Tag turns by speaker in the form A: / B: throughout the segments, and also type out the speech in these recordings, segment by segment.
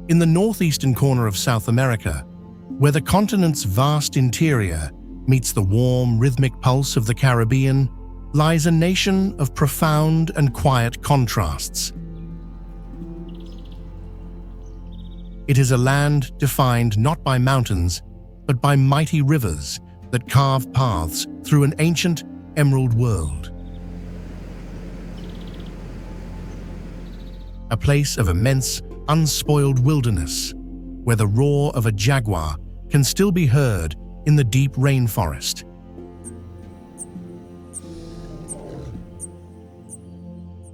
A: In the northeastern corner of South America, where the continent's vast interior meets the warm, rhythmic pulse of the Caribbean, lies a nation of profound and quiet contrasts. It is a land defined not by mountains, but by mighty rivers that carve paths through an ancient emerald world. A place of immense, unspoiled wilderness, where the roar of a jaguar can still be heard in the deep rainforest.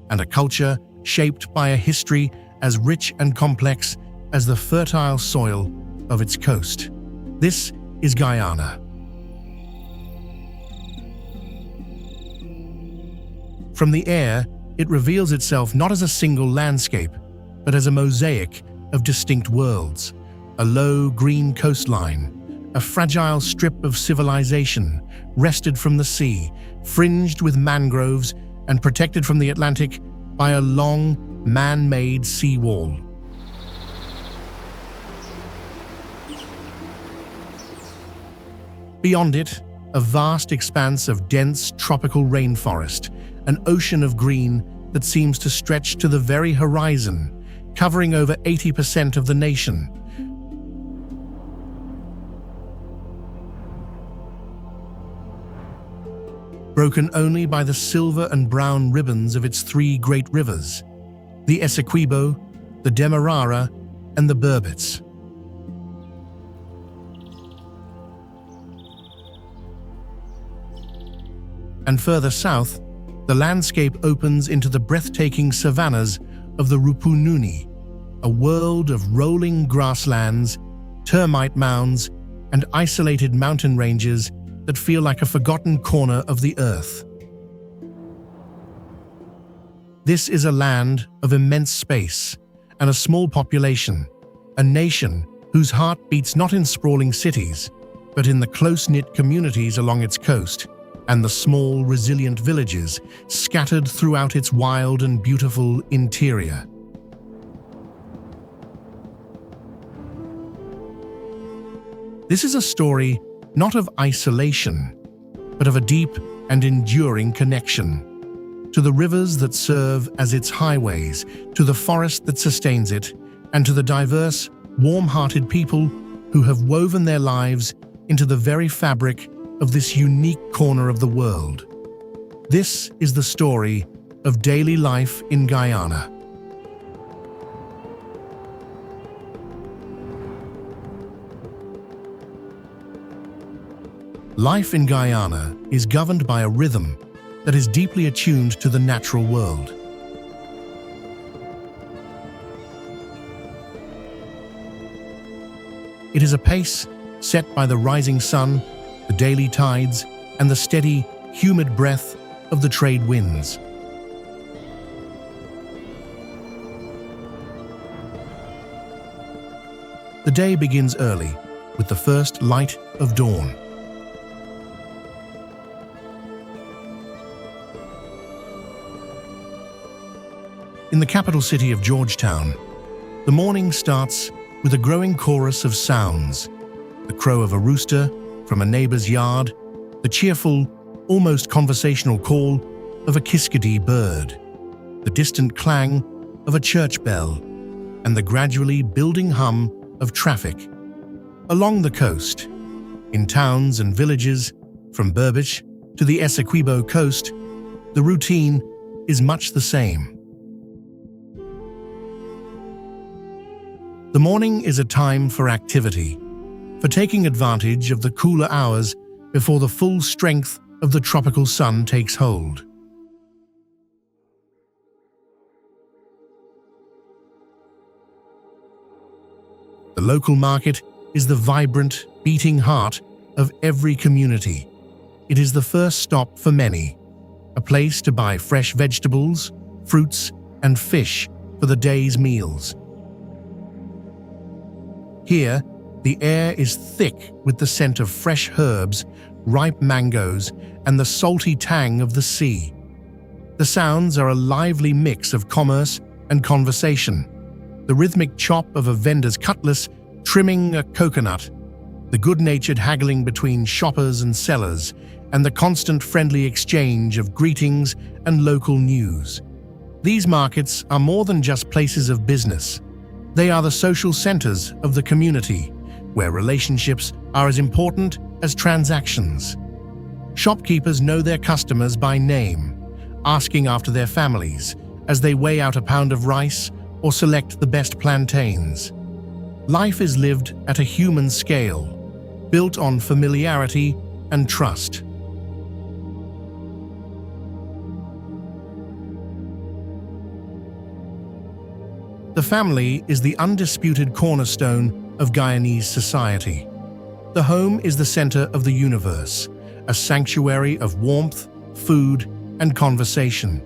A: And a culture shaped by a history as rich and complex as the fertile soil of its coast. This is Guyana. From the air, it reveals itself not as a single landscape, but as a mosaic of distinct worlds. A low green coastline, a fragile strip of civilization wrested from the sea, fringed with mangroves and protected from the Atlantic by a long, man-made seawall. Beyond it, a vast expanse of dense tropical rainforest, an ocean of green that seems to stretch to the very horizon, covering over 80% of the nation. Broken only by the silver and brown ribbons of its three great rivers, the Essequibo, the Demerara, and the Burbits. And further south, the landscape opens into the breathtaking savannas of the Rupununi, a world of rolling grasslands, termite mounds, and isolated mountain ranges that feel like a forgotten corner of the earth. This is a land of immense space and a small population, a nation whose heart beats not in sprawling cities, but in the close-knit communities along its coast and the small, resilient villages scattered throughout its wild and beautiful interior. This is a story not of isolation, but of a deep and enduring connection to the rivers that serve as its highways, to the forest that sustains it, and to the diverse, warm-hearted people who have woven their lives into the very fabric of this unique corner of the world. This is the story of daily life in Guyana. Life in Guyana is governed by a rhythm that is deeply attuned to the natural world. It is a pace set by the rising sun, the daily tides, and the steady, humid breath of the trade winds. The day begins early, with the first light of dawn. In the capital city of Georgetown, the morning starts with a growing chorus of sounds: the crow of a rooster from a neighbor's yard, the cheerful, almost conversational call of a kiskadee bird, the distant clang of a church bell, and the gradually building hum of traffic. Along the coast, in towns and villages, from Burbich to the Essequibo coast, the routine is much the same. The morning is a time for activity, for taking advantage of the cooler hours before the full strength of the tropical sun takes hold. The local market is the vibrant, beating heart of every community. It is the first stop for many, a place to buy fresh vegetables, fruits, and fish for the day's meals. Here, the air is thick with the scent of fresh herbs, ripe mangoes, and the salty tang of the sea. The sounds are a lively mix of commerce and conversation, the rhythmic chop of a vendor's cutlass trimming a coconut, the good-natured haggling between shoppers and sellers, and the constant friendly exchange of greetings and local news. These markets are more than just places of business. They are the social centers of the community, where relationships are as important as transactions. Shopkeepers know their customers by name, asking after their families as they weigh out a pound of rice or select the best plantains. Life is lived at a human scale, built on familiarity and trust. The family is the undisputed cornerstone of Guyanese society. The home is the center of the universe, a sanctuary of warmth, food, and conversation.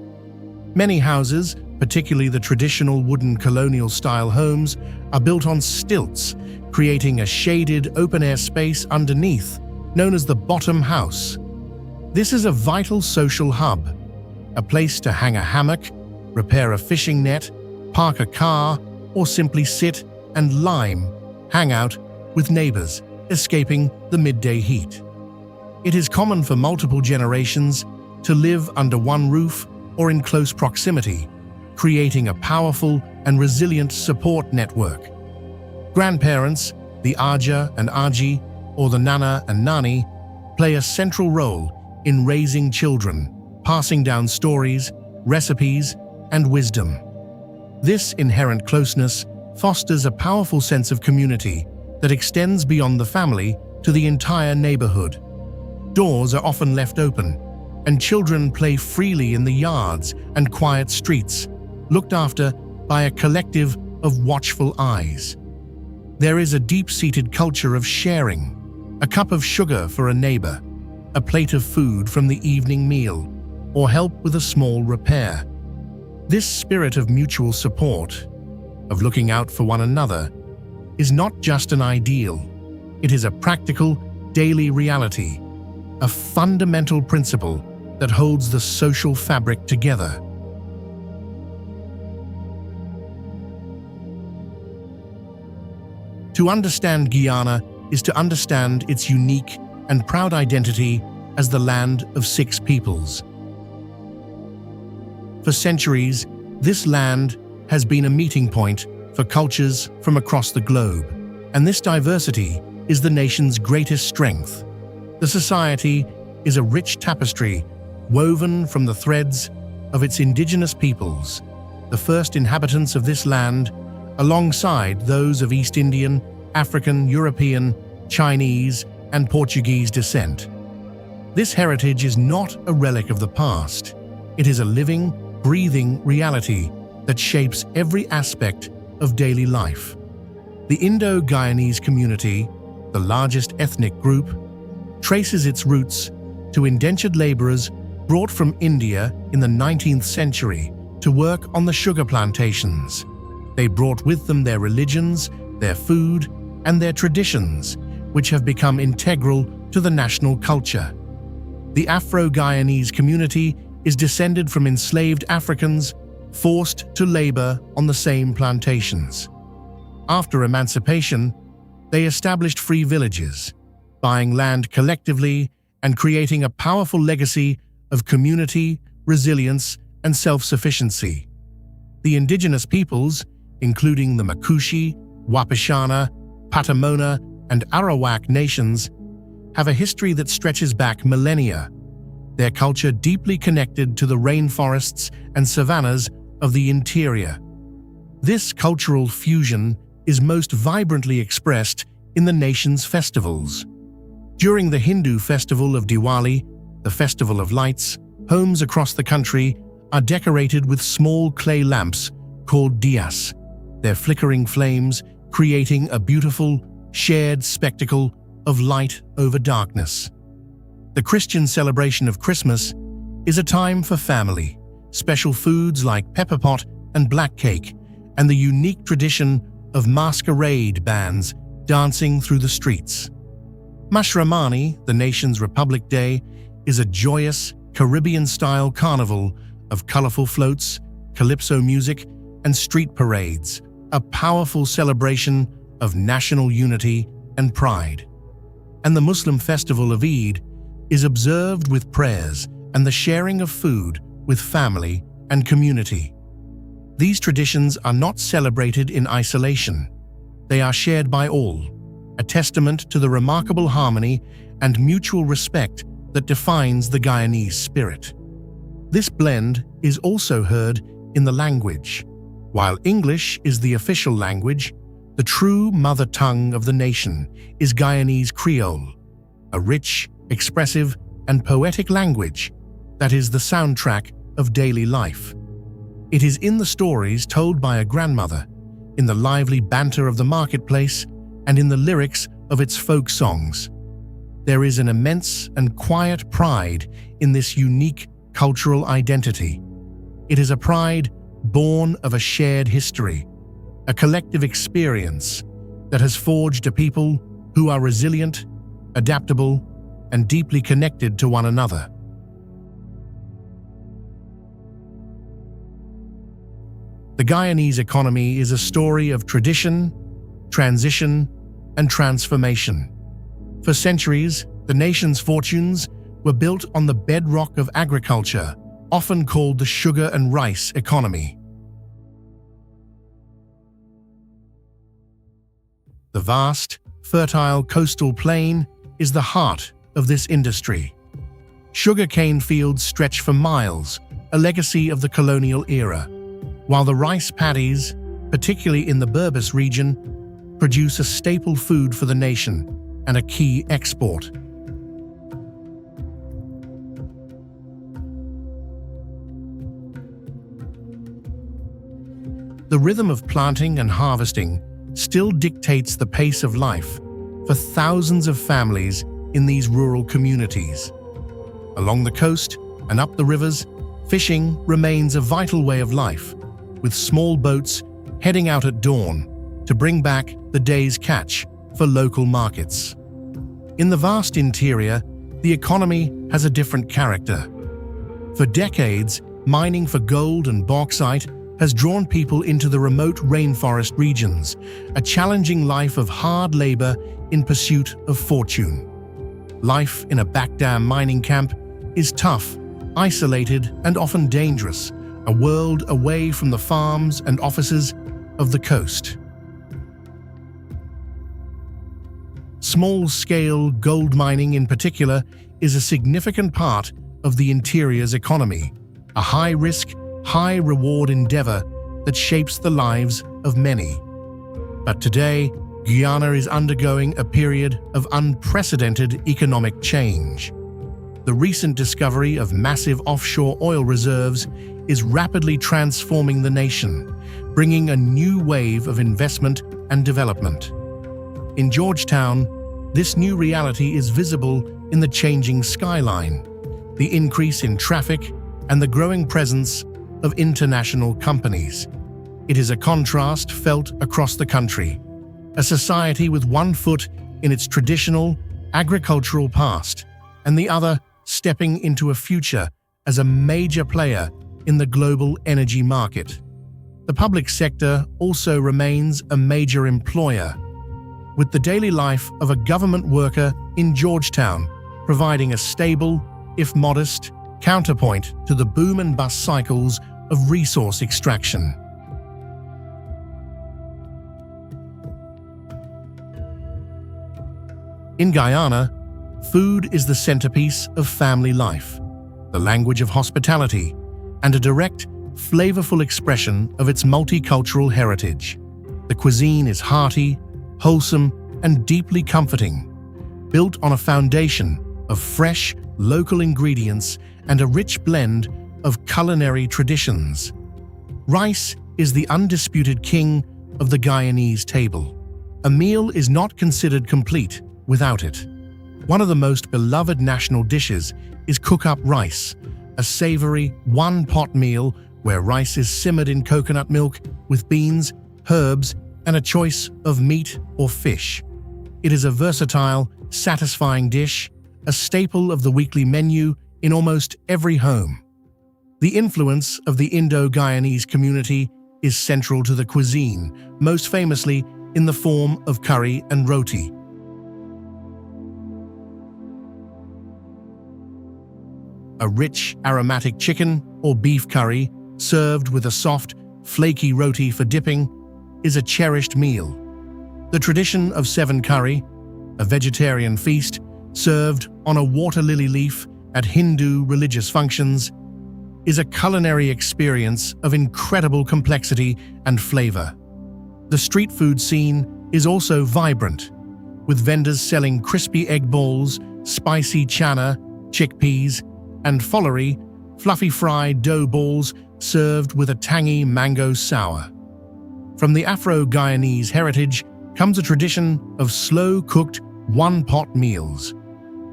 A: Many houses, particularly the traditional wooden colonial-style homes, are built on stilts, creating a shaded open-air space underneath, known as the bottom house. This is a vital social hub, a place to hang a hammock, repair a fishing net, park a car, or simply sit and hang out with neighbors, escaping the midday heat. It is common for multiple generations to live under one roof or in close proximity, creating a powerful and resilient support network. Grandparents, the Aja and Aji, or the Nana and Nani, play a central role in raising children, passing down stories, recipes, and wisdom. This inherent closeness fosters a powerful sense of community that extends beyond the family to the entire neighborhood. Doors are often left open, and children play freely in the yards and quiet streets, looked after by a collective of watchful eyes. There is a deep-seated culture of sharing, a cup of sugar for a neighbor, a plate of food from the evening meal, or help with a small repair. This spirit of mutual support, of looking out for one another, is not just an ideal. It is a practical, daily reality, a fundamental principle that holds the social fabric together. To understand Guyana is to understand its unique and proud identity as the land of 6 peoples. For centuries, this land has been a meeting point for cultures from across the globe, and this diversity is the nation's greatest strength. The society is a rich tapestry woven from the threads of its indigenous peoples, the first inhabitants of this land, alongside those of East Indian, African, European, Chinese, and Portuguese descent. This heritage is not a relic of the past. It is a living, breathing reality that shapes every aspect of daily life. The Indo-Guyanese community, the largest ethnic group, traces its roots to indentured laborers brought from India in the 19th century to work on the sugar plantations. They brought with them their religions, their food, and their traditions, which have become integral to the national culture. The Afro-Guyanese community is descended from enslaved Africans forced to labor on the same plantations. After emancipation, they established free villages, buying land collectively and creating a powerful legacy of community, resilience, and self-sufficiency. The indigenous peoples, including the Makushi, Wapishana, Patamona, and Arawak nations, have a history that stretches back millennia, their culture deeply connected to the rainforests and savannas of the interior. This cultural fusion is most vibrantly expressed in the nation's festivals. During the Hindu festival of Diwali, the Festival of Lights, homes across the country are decorated with small clay lamps called diyas, their flickering flames creating a beautiful, shared spectacle of light over darkness. The Christian celebration of Christmas is a time for family, special foods like pepper pot and black cake, and the unique tradition of masquerade bands dancing through the streets. Mashramani, the nation's Republic Day, is a joyous, Caribbean-style carnival of colorful floats, calypso music, and street parades, a powerful celebration of national unity and pride. And the Muslim festival of Eid is observed with prayers and the sharing of food with family and community. These traditions are not celebrated in isolation. They are shared by all, a testament to the remarkable harmony and mutual respect that defines the Guyanese spirit. This blend is also heard in the language. While English is the official language, the true mother tongue of the nation is Guyanese Creole, a rich, expressive, and poetic language that is the soundtrack of daily life. It is in the stories told by a grandmother, in the lively banter of the marketplace, and in the lyrics of its folk songs. There is an immense and quiet pride in this unique cultural identity. It is a pride born of a shared history, a collective experience that has forged a people who are resilient, adaptable, and deeply connected to one another. The Guyanese economy is a story of tradition, transition, and transformation. For centuries, the nation's fortunes were built on the bedrock of agriculture, often called the sugar and rice economy. The vast, fertile coastal plain is the heart of this industry. Sugarcane fields stretch for miles, a legacy of the colonial era, while the rice paddies, particularly in the Berbers region, produce a staple food for the nation and a key export. The rhythm of planting and harvesting still dictates the pace of life for thousands of families in these rural communities. Along the coast and up the rivers, fishing remains a vital way of life, with small boats heading out at dawn to bring back the day's catch for local markets. In the vast interior, the economy has a different character. For decades, mining for gold and bauxite has drawn people into the remote rainforest regions, a challenging life of hard labor in pursuit of fortune. Life in a backdam mining camp is tough, isolated, and often dangerous, a world away from the farms and offices of the coast. Small-scale gold mining in particular is a significant part of the interior's economy, a high-risk, high-reward endeavor that shapes the lives of many. But today, Guyana is undergoing a period of unprecedented economic change. The recent discovery of massive offshore oil reserves is rapidly transforming the nation, bringing a new wave of investment and development. In Georgetown, this new reality is visible in the changing skyline, the increase in traffic, and the growing presence of international companies. It is a contrast felt across the country, a society with one foot in its traditional agricultural past and the other stepping into a future as a major player in the global energy market. The public sector also remains a major employer, with the daily life of a government worker in Georgetown providing a stable, if modest, counterpoint to the boom and bust cycles of resource extraction. In Guyana, food is the centerpiece of family life, the language of hospitality, and a direct, flavorful expression of its multicultural heritage. The cuisine is hearty, wholesome, and deeply comforting, built on a foundation of fresh, local ingredients and a rich blend of culinary traditions. Rice is the undisputed king of the Guyanese table. A meal is not considered complete without it. One of the most beloved national dishes is cook-up rice, a savory one-pot meal where rice is simmered in coconut milk with beans, herbs, and a choice of meat or fish. It is a versatile, satisfying dish, a staple of the weekly menu in almost every home. The influence of the Indo-Guyanese community is central to the cuisine, most famously in the form of curry and roti. A rich, aromatic chicken or beef curry, served with a soft, flaky roti for dipping, is a cherished meal. The tradition of seven curry, a vegetarian feast served on a water lily leaf at Hindu religious functions, is a culinary experience of incredible complexity and flavor. The street food scene is also vibrant, with vendors selling crispy egg balls, spicy chana, chickpeas, and follery, fluffy fried dough balls served with a tangy mango sour. From the Afro-Guyanese heritage comes a tradition of slow-cooked one-pot meals.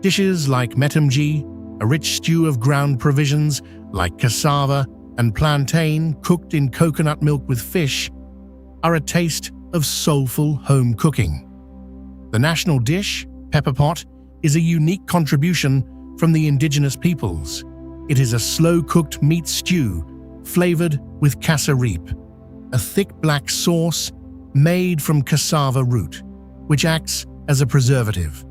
A: Dishes like metemji, a rich stew of ground provisions like cassava and plantain cooked in coconut milk with fish, are a taste of soulful home cooking. The national dish, pepper pot, is a unique contribution from the indigenous peoples. It is a slow-cooked meat stew flavored with cassaripe, a thick black sauce made from cassava root, which acts as a preservative.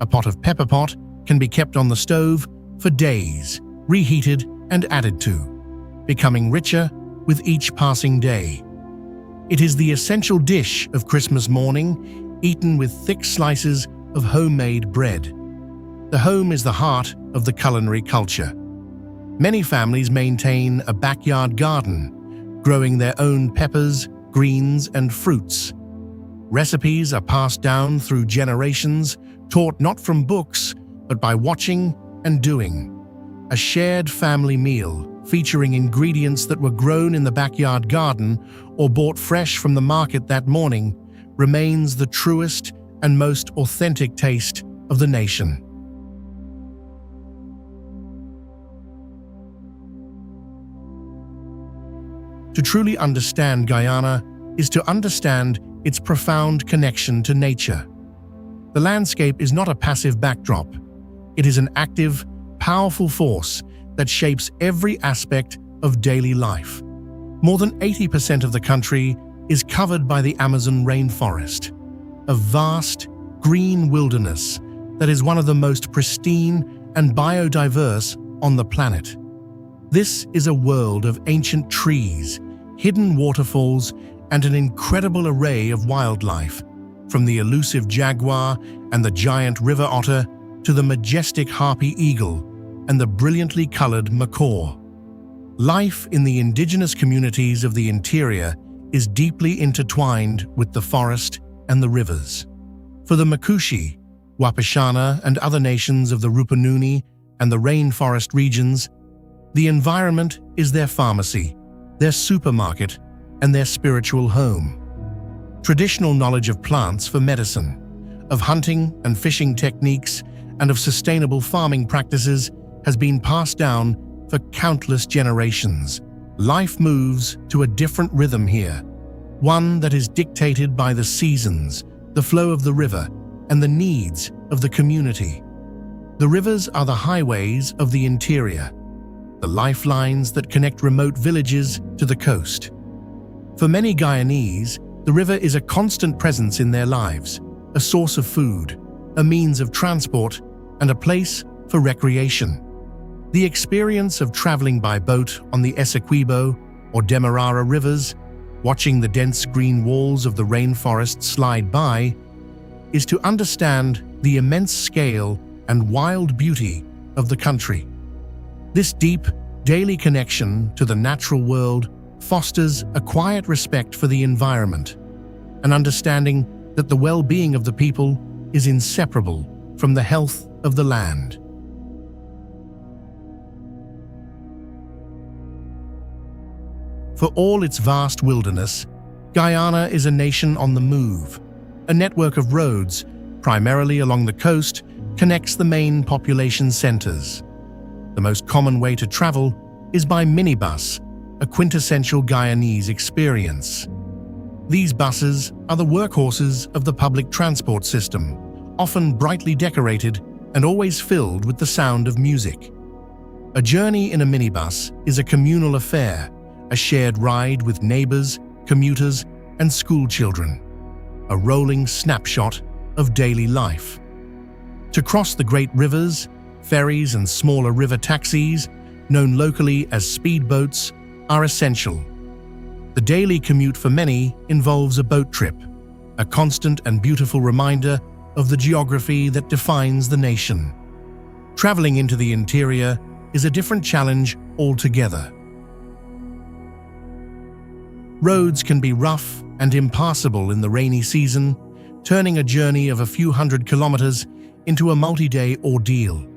A: A pot of pepper pot can be kept on the stove for days, reheated and added to, becoming richer with each passing day. It is the essential dish of Christmas morning, eaten with thick slices of homemade bread. The home is the heart of the culinary culture. Many families maintain a backyard garden, growing their own peppers, greens, and fruits. Recipes are passed down through generations, taught not from books, but by watching and doing. A shared family meal featuring ingredients that were grown in the backyard garden or bought fresh from the market that morning remains the truest and most authentic taste of the nation. To truly understand Guyana is to understand its profound connection to nature. The landscape is not a passive backdrop. It is an active, powerful force that shapes every aspect of daily life. More than 80% of the country is covered by the Amazon rainforest, a vast, green wilderness that is one of the most pristine and biodiverse on the planet. This is a world of ancient trees, hidden waterfalls, and an incredible array of wildlife, from the elusive jaguar and the giant river otter to the majestic harpy eagle and the brilliantly colored macaw. Life in the indigenous communities of the interior is deeply intertwined with the forest and the rivers. For the Makushi, Wapishana, and other nations of the Rupununi and the rainforest regions, the environment is their pharmacy, their supermarket, and their spiritual home. Traditional knowledge of plants for medicine, of hunting and fishing techniques, and of sustainable farming practices has been passed down for countless generations. Life moves to a different rhythm here, one that is dictated by the seasons, the flow of the river, and the needs of the community. The rivers are the highways of the interior, the lifelines that connect remote villages to the coast. For many Guyanese, the river is a constant presence in their lives, a source of food, a means of transport, and a place for recreation. The experience of traveling by boat on the Essequibo or Demerara rivers, watching the dense green walls of the rainforest slide by, is to understand the immense scale and wild beauty of the country. This deep, daily connection to the natural world fosters a quiet respect for the environment, an understanding that the well-being of the people is inseparable from the health of the land. For all its vast wilderness, Guyana is a nation on the move. A network of roads, primarily along the coast, connects the main population centers. The most common way to travel is by minibus, a quintessential Guyanese experience. These buses are the workhorses of the public transport system, often brightly decorated and always filled with the sound of music. A journey in a minibus is a communal affair, a shared ride with neighbors, commuters, and school children, a rolling snapshot of daily life. To cross the great rivers, ferries and smaller river taxis, known locally as speedboats, are essential. The daily commute for many involves a boat trip, a constant and beautiful reminder of the geography that defines the nation. Traveling into the interior is a different challenge altogether. Roads can be rough and impassable in the rainy season, turning a journey of a few hundred kilometers into a multi-day ordeal.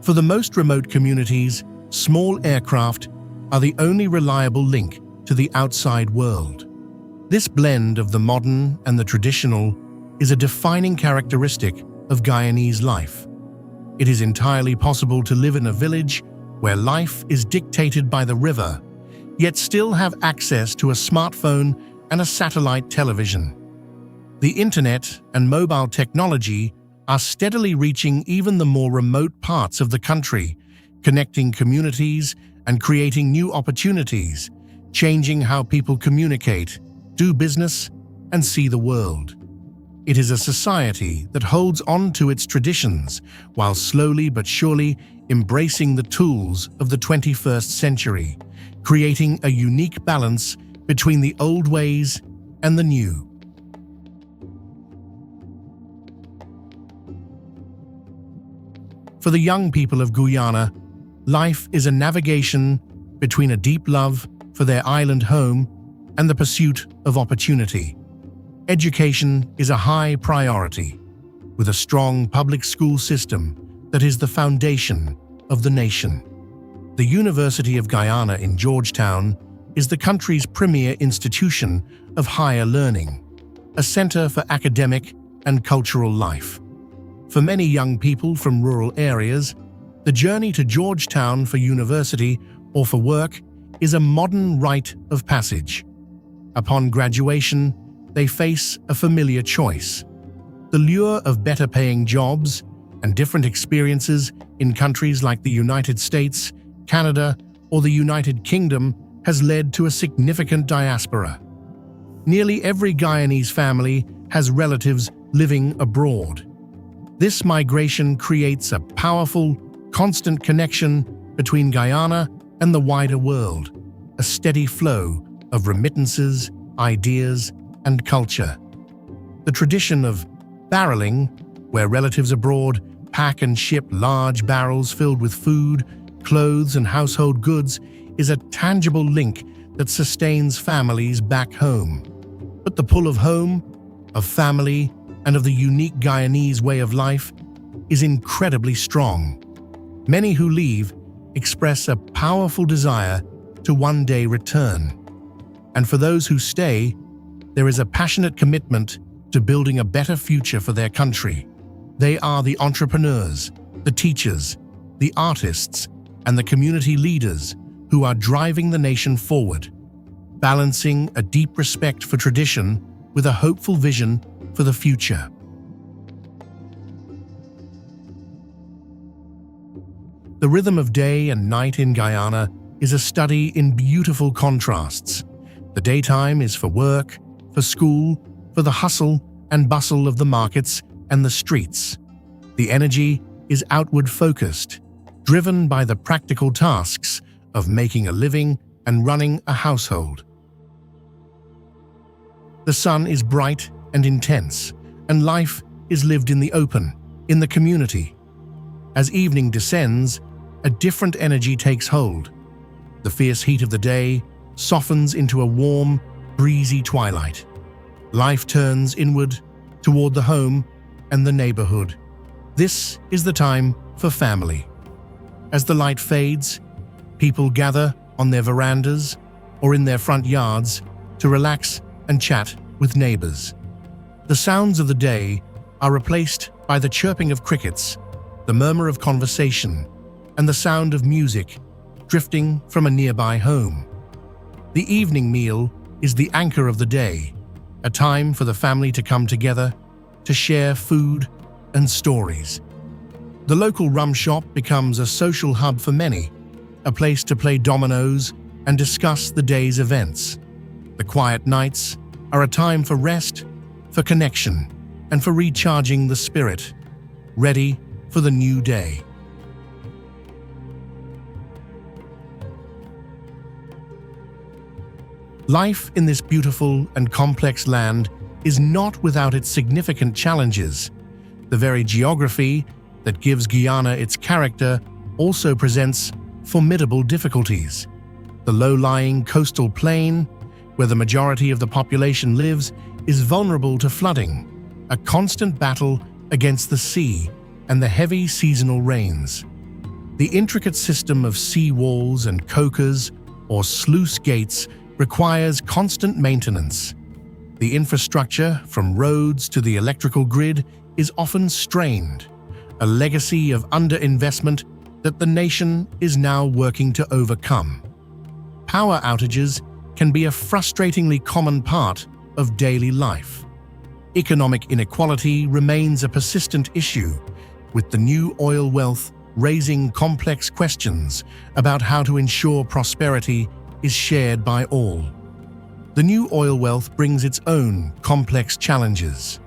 A: For the most remote communities, small aircraft are the only reliable link to the outside world. This blend of the modern and the traditional is a defining characteristic of Guyanese life. It is entirely possible to live in a village where life is dictated by the river, yet still have access to a smartphone and a satellite television. The internet and mobile technology are steadily reaching even the more remote parts of the country, connecting communities and creating new opportunities, changing how people communicate, do business, and see the world. It is a society that holds on to its traditions while slowly but surely embracing the tools of the 21st century, creating a unique balance between the old ways and the new. For the young people of Guyana, life is a navigation between a deep love for their island home and the pursuit of opportunity. Education is a high priority, with a strong public school system that is the foundation of the nation. The University of Guyana in Georgetown is the country's premier institution of higher learning, a center for academic and cultural life. For many young people from rural areas, the journey to Georgetown for university or for work is a modern rite of passage. Upon graduation, they face a familiar choice. The lure of better-paying jobs and different experiences in countries like the United States, Canada, or the United Kingdom has led to a significant diaspora. Nearly every Guyanese family has relatives living abroad. This migration creates a powerful, constant connection between Guyana and the wider world, a steady flow of remittances, ideas, and culture. The tradition of barreling, where relatives abroad pack and ship large barrels filled with food, clothes, and household goods, is a tangible link that sustains families back home. But the pull of home, of family, and of the unique Guyanese way of life is incredibly strong. Many who leave express a powerful desire to one day return. And for those who stay, there is a passionate commitment to building a better future for their country. They are the entrepreneurs, the teachers, the artists, and the community leaders who are driving the nation forward, balancing a deep respect for tradition with a hopeful vision for the future. The rhythm of day and night in Guyana is a study in beautiful contrasts. The daytime is for work, for school, for the hustle and bustle of the markets and the streets. The energy is outward focused, driven by the practical tasks of making a living and running a household. The sun is bright and intense, and life is lived in the open, in the community. As evening descends, a different energy takes hold. The fierce heat of the day softens into a warm, breezy twilight. Life turns inward, toward the home and the neighborhood. This is the time for family. As the light fades, people gather on their verandas or in their front yards to relax and chat with neighbors. The sounds of the day are replaced by the chirping of crickets, the murmur of conversation, and the sound of music drifting from a nearby home. The evening meal is the anchor of the day, a time for the family to come together, to share food and stories. The local rum shop becomes a social hub for many, a place to play dominoes and discuss the day's events. The quiet nights are a time for rest, for connection, and for recharging the spirit, ready for the new day. Life in this beautiful and complex land is not without its significant challenges. The very geography that gives Guyana its character also presents formidable difficulties. The low-lying coastal plain, where the majority of the population lives, is vulnerable to flooding, a constant battle against the sea and the heavy seasonal rains. The intricate system of sea walls and cocas, or sluice gates, requires constant maintenance. The infrastructure, from roads to the electrical grid, is often strained, a legacy of underinvestment that the nation is now working to overcome. Power outages can be a frustratingly common part of daily life. Economic inequality remains a persistent issue, with the new oil wealth raising complex questions about how to ensure prosperity is shared by all. The new oil wealth brings its own complex challenges.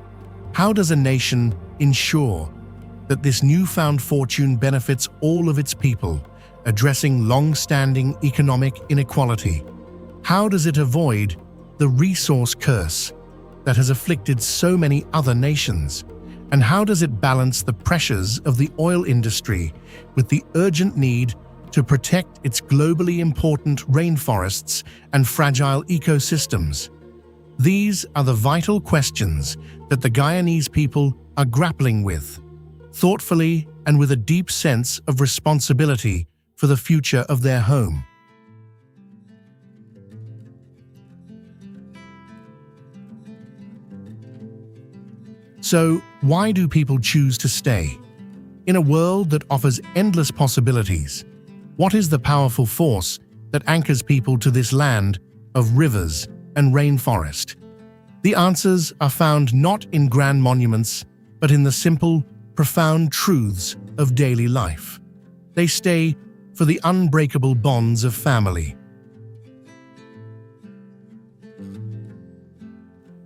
A: How does a nation ensure that this newfound fortune benefits all of its people, addressing long-standing economic inequality? How does it avoid the resource curse that has afflicted so many other nations? And how does it balance the pressures of the oil industry with the urgent need to protect its globally important rainforests and fragile ecosystems? These are the vital questions that the Guyanese people are grappling with, thoughtfully and with a deep sense of responsibility for the future of their home. So, why do people choose to stay? In a world that offers endless possibilities, what is the powerful force that anchors people to this land of rivers and rainforest? The answers are found not in grand monuments, but in the simple, profound truths of daily life. They stay for the unbreakable bonds of family,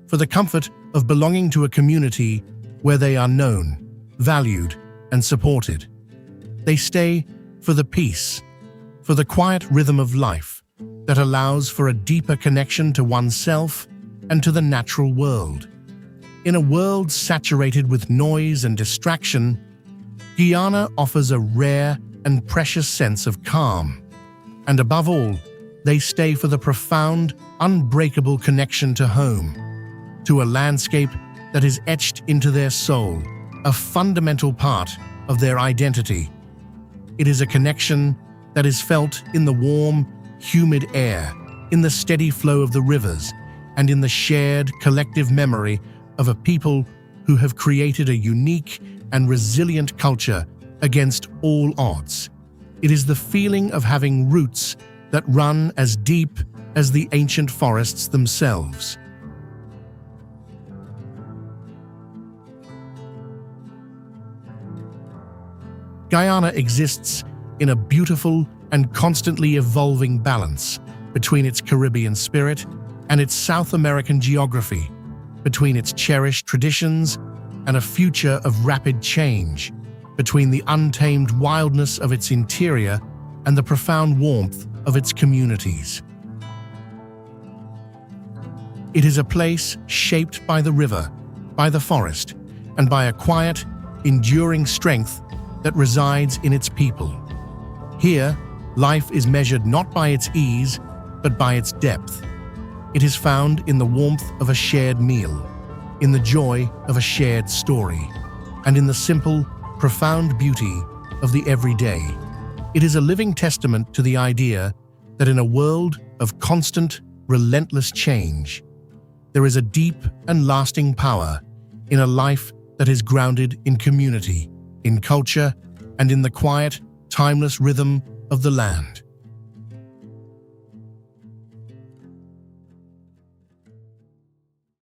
A: for the comfort of belonging to a community where they are known, valued, and supported. They stay for the peace, for the quiet rhythm of life that allows for a deeper connection to oneself and to the natural world. In a world saturated with noise and distraction, Guyana offers a rare and precious sense of calm. And above all, they stay for the profound, unbreakable connection to home, to a landscape that is etched into their soul, a fundamental part of their identity. It is a connection that is felt in the warm, humid air, in the steady flow of the rivers, and in the shared collective memory of a people who have created a unique and resilient culture against all odds. It is the feeling of having roots that run as deep as the ancient forests themselves. Guyana exists in a beautiful and constantly evolving balance between its Caribbean spirit and its South American geography, between its cherished traditions and a future of rapid change, between the untamed wildness of its interior and the profound warmth of its communities. It is a place shaped by the river, by the forest, and by a quiet, enduring strength that resides in its people. Here, life is measured not by its ease, but by its depth. It is found in the warmth of a shared meal, in the joy of a shared story, and in the simple, profound beauty of the everyday. It is a living testament to the idea that in a world of constant, relentless change, there is a deep and lasting power in a life that is grounded in community, in culture, and in the quiet, timeless rhythm of the land.